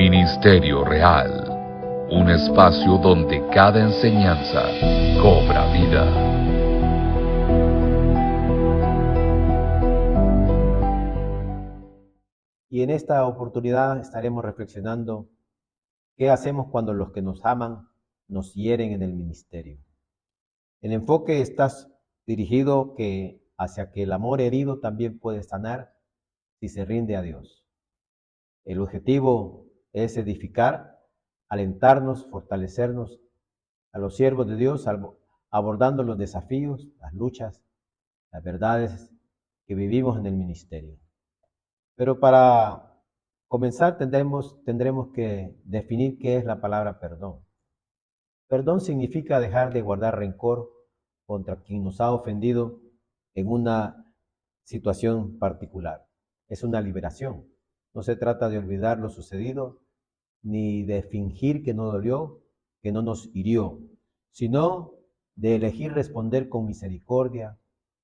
Ministerio Real, un espacio donde cada enseñanza cobra vida. Y en esta oportunidad estaremos reflexionando qué hacemos cuando los que nos aman nos hieren en el ministerio. El enfoque está dirigido hacia que el amor herido también puede sanar si se rinde a Dios. El objetivo es edificar, alentarnos, fortalecernos a los siervos de Dios, abordando los desafíos, las luchas, las verdades que vivimos en el ministerio. Pero para comenzar tendremos que definir qué es la palabra perdón. Perdón significa dejar de guardar rencor contra quien nos ha ofendido en una situación particular. Es una liberación. No se trata de olvidar lo sucedido, ni de fingir que no dolió, que no nos hirió, sino de elegir responder con misericordia,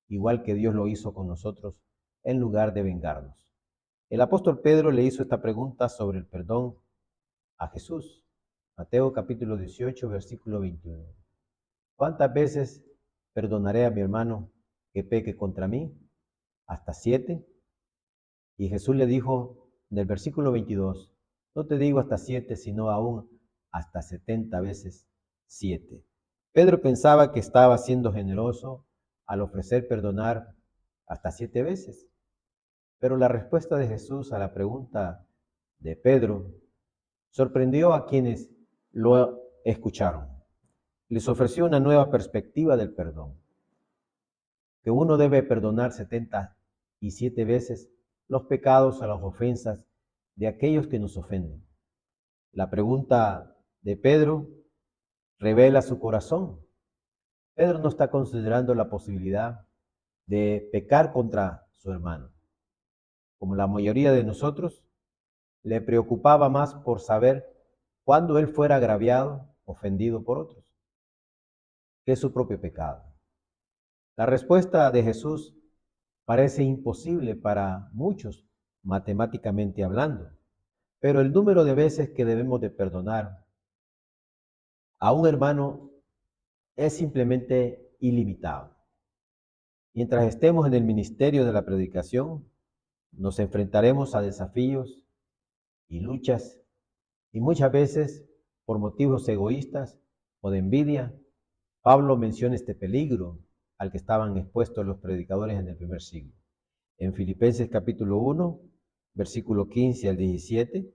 igual que Dios lo hizo con nosotros, en lugar de vengarnos. El apóstol Pedro le hizo esta pregunta sobre el perdón a Jesús. Mateo capítulo 18, versículo 21. ¿Cuántas veces perdonaré a mi hermano que peque contra mí? ¿Hasta 7? Y Jesús le dijo en el versículo 22, no te digo hasta 7, sino aún hasta 70 veces 7. Pedro pensaba que estaba siendo generoso al ofrecer perdonar hasta 7 veces. Pero la respuesta de Jesús a la pregunta de Pedro sorprendió a quienes lo escucharon. Les ofreció una nueva perspectiva del perdón, que uno debe perdonar 77 veces los pecados o las ofensas de aquellos que nos ofenden. La pregunta de Pedro revela su corazón. Pedro no está considerando la posibilidad de pecar contra su hermano. Como la mayoría de nosotros, le preocupaba más por saber cuándo él fuera agraviado, ofendido por otros, que su propio pecado. La respuesta de Jesús parece imposible para muchos, matemáticamente hablando, pero el número de veces que debemos de perdonar a un hermano es simplemente ilimitado. Mientras estemos en el ministerio de la predicación, nos enfrentaremos a desafíos y luchas, y muchas veces por motivos egoístas o de envidia. Pablo menciona este peligro al que estaban expuestos los predicadores en el primer siglo. En Filipenses capítulo 1, versículo 15 al 17,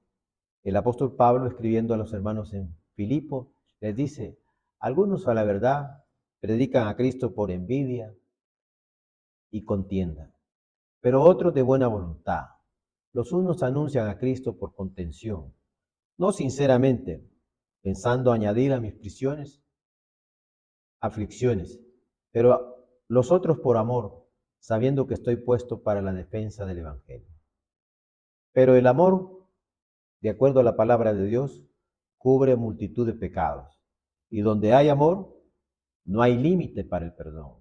el apóstol Pablo, escribiendo a los hermanos en Filipo, les dice, algunos a la verdad predican a Cristo por envidia y contienda, pero otros de buena voluntad. Los unos anuncian a Cristo por contención, no sinceramente, pensando añadir a mis prisiones aflicciones, pero los otros por amor, sabiendo que estoy puesto para la defensa del Evangelio. Pero el amor, de acuerdo a la palabra de Dios, cubre multitud de pecados. Y donde hay amor, no hay límite para el perdón.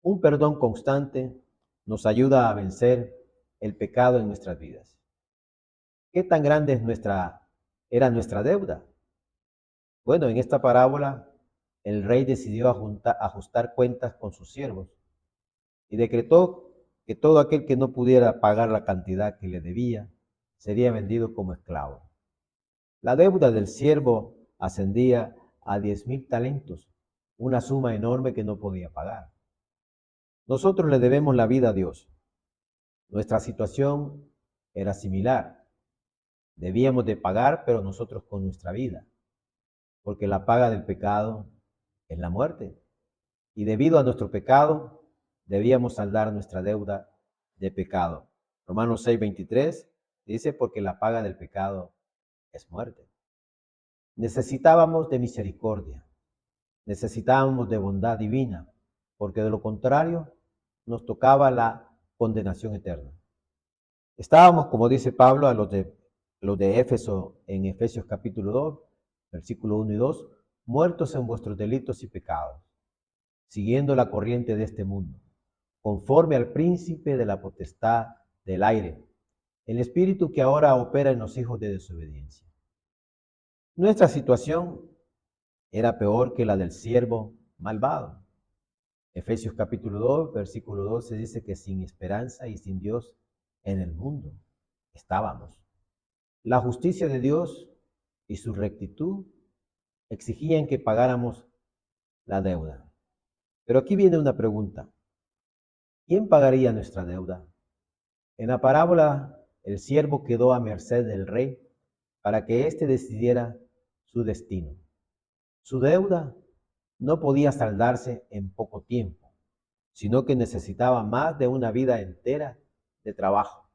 Un perdón constante nos ayuda a vencer el pecado en nuestras vidas. ¿Qué tan grande era nuestra deuda? Bueno, en esta parábola, el rey decidió ajustar cuentas con sus siervos y decretó que todo aquel que no pudiera pagar la cantidad que le debía sería vendido como esclavo. La deuda del siervo ascendía a 10,000 talentos, una suma enorme que no podía pagar. Nosotros le debemos la vida a Dios. Nuestra situación era similar. Debíamos de pagar, pero nosotros con nuestra vida, porque la paga del pecado es la muerte. Y debido a nuestro pecado, debíamos saldar nuestra deuda de pecado. Romanos 6:23 dice, porque la paga del pecado es muerte. Necesitábamos de misericordia, necesitábamos de bondad divina, porque de lo contrario nos tocaba la condenación eterna. Estábamos, como dice Pablo a los de Éfeso en Efesios capítulo 2, versículo 1 y 2, muertos en vuestros delitos y pecados, siguiendo la corriente de este mundo, conforme al príncipe de la potestad del aire, el espíritu que ahora opera en los hijos de desobediencia, Nuestra situación era peor que la del siervo malvado. Efesios capítulo 2, versículo 12 dice que sin esperanza y sin Dios en el mundo estábamos. La justicia de Dios y su rectitud exigían que pagáramos la deuda. Pero aquí viene una pregunta. ¿Quién pagaría nuestra deuda? En la parábola, el siervo quedó a merced del rey para que éste decidiera su destino. Su deuda no podía saldarse en poco tiempo, sino que necesitaba más de una vida entera de trabajo.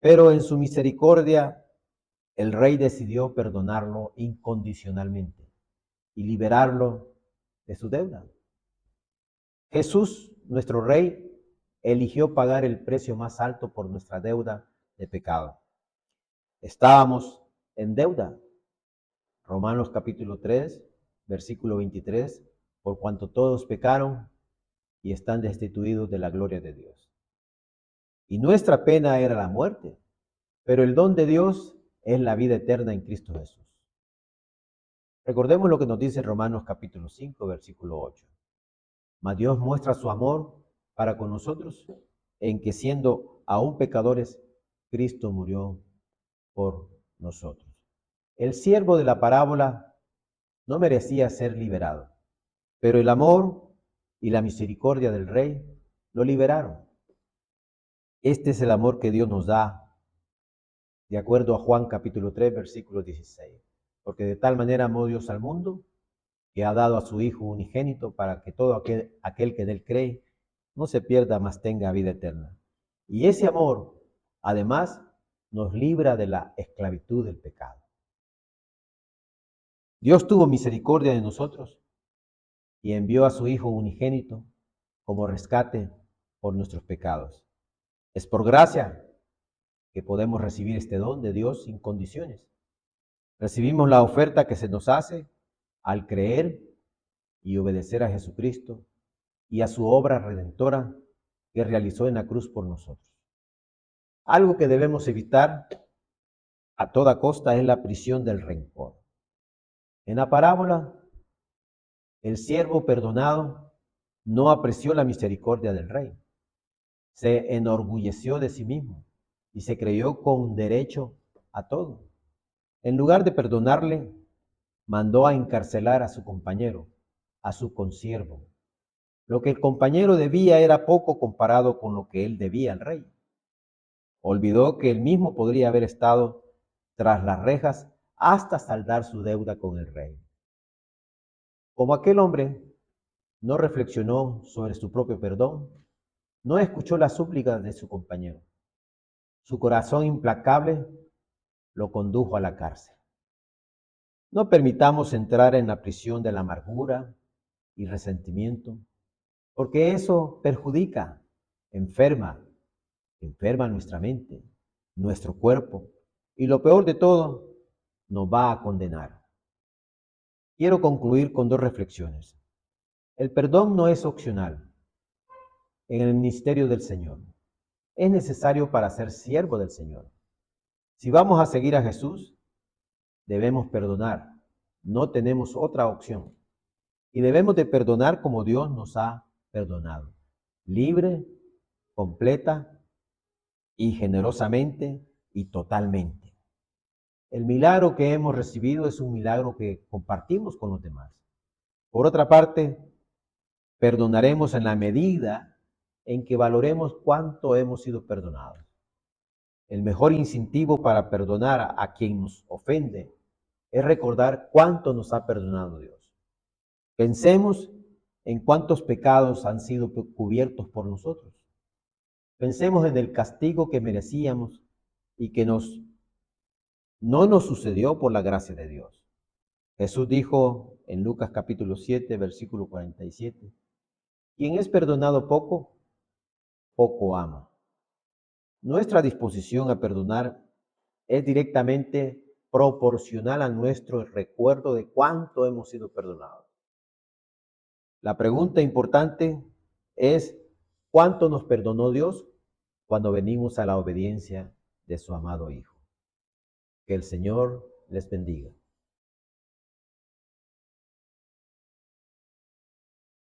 Pero en su misericordia, el rey decidió perdonarlo incondicionalmente y liberarlo de su deuda. Jesús, nuestro rey, eligió pagar el precio más alto por nuestra deuda de pecado. Estábamos en deuda. Romanos capítulo 3, versículo 23, por cuanto todos pecaron y están destituidos de la gloria de Dios. Y nuestra pena era la muerte, pero el don de Dios es la vida eterna en Cristo Jesús. Recordemos lo que nos dice Romanos capítulo 5, versículo 8. Mas Dios muestra su amor para con nosotros en que siendo aún pecadores, Cristo murió por nosotros. El siervo de la parábola no merecía ser liberado, pero el amor y la misericordia del rey lo liberaron. Este es el amor que Dios nos da, de acuerdo a Juan capítulo 3, versículo 16. Porque de tal manera amó Dios al mundo, que ha dado a su Hijo unigénito para que todo aquel que en él cree no se pierda, mas tenga vida eterna. Y ese amor, además, nos libra de la esclavitud del pecado. Dios tuvo misericordia de nosotros y envió a su Hijo unigénito como rescate por nuestros pecados. Es por gracia que podemos recibir este don de Dios sin condiciones. Recibimos la oferta que se nos hace al creer y obedecer a Jesucristo y a su obra redentora que realizó en la cruz por nosotros. Algo que debemos evitar a toda costa es la prisión del rencor. En la parábola, el siervo perdonado no apreció la misericordia del rey. Se enorgulleció de sí mismo y se creyó con derecho a todo. En lugar de perdonarle, mandó a encarcelar a su compañero, a su consiervo. Lo que el compañero debía era poco comparado con lo que él debía al rey. Olvidó que él mismo podría haber estado tras las rejas hasta saldar su deuda con el rey. Como aquel hombre no reflexionó sobre su propio perdón, no escuchó las súplicas de su compañero. Su corazón implacable lo condujo a la cárcel. No permitamos entrar en la prisión de la amargura y resentimiento, porque eso perjudica, enferma nuestra mente, nuestro cuerpo, y lo peor de todo, nos va a condenar. Quiero concluir con dos reflexiones. El perdón no es opcional en el ministerio del Señor. Es necesario para ser siervo del Señor. Si vamos a seguir a Jesús, debemos perdonar. No tenemos otra opción. Y debemos de perdonar como Dios nos ha perdonado. Libre, completa y generosamente y totalmente. El milagro que hemos recibido es un milagro que compartimos con los demás. Por otra parte, perdonaremos en la medida en que valoremos cuánto hemos sido perdonados. El mejor incentivo para perdonar a quien nos ofende es recordar cuánto nos ha perdonado Dios. Pensemos en cuántos pecados han sido cubiertos por nosotros. Pensemos en el castigo que merecíamos y que no nos sucedió por la gracia de Dios. Jesús dijo en Lucas capítulo 7, versículo 47, quien es perdonado poco, poco ama. Nuestra disposición a perdonar es directamente proporcional a nuestro recuerdo de cuánto hemos sido perdonados. La pregunta importante es, ¿cuánto nos perdonó Dios cuando venimos a la obediencia de su amado Hijo? Que el Señor les bendiga.